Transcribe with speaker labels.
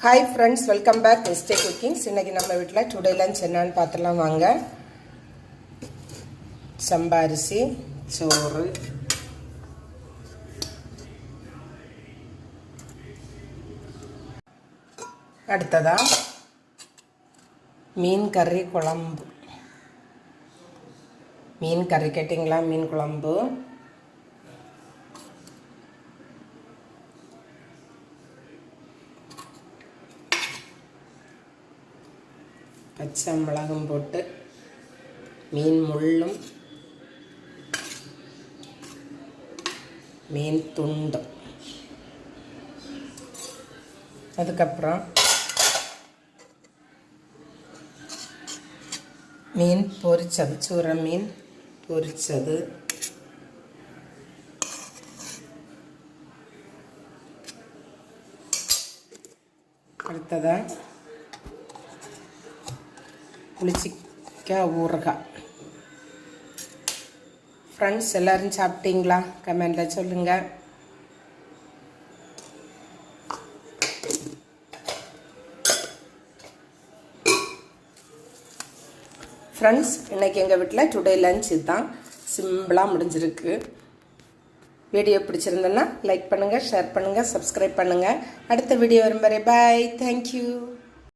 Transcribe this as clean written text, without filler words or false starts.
Speaker 1: Hi friends, welcome back எஸ்டே குக்கிங்ஸ். இன்றைக்கி நம்ம வீட்டில் டுடே லஞ்ச் என்னன்னு பார்த்துலாம் வாங்க. சம்பா அரிசி சோறு, அடுத்ததா மீன் கறி குழம்பு. மீன் கறி கேட்டிங்களா? மீன் குழம்பு, பச்சை மிளகும் போட்டு மீன் முள்ளும் மீன் துண்டும், அதுக்கப்புறம் மீன் பொரிச்சது, சூற மீன் பொரிச்சது, அடுத்ததாக புளிச்சிக்காய் ஊறுகாய். ஃப்ரெண்ட்ஸ், எல்லோரும் சாப்பிட்டீங்களா? கமெண்டில் சொல்லுங்கள். ஃப்ரெண்ட்ஸ், இன்றைக்கி எங்கள் வீட்டில் டுடே லஞ்ச் இதுதான். சிம்பிளாக முடிஞ்சிருக்கு. வீடியோ பிடிச்சிருந்தேன்னா லைக் பண்ணுங்கள், ஷேர் பண்ணுங்கள், சப்ஸ்கிரைப் பண்ணுங்கள். அடுத்த வீடியோ வரும் வரை பாய். தேங்க்யூ.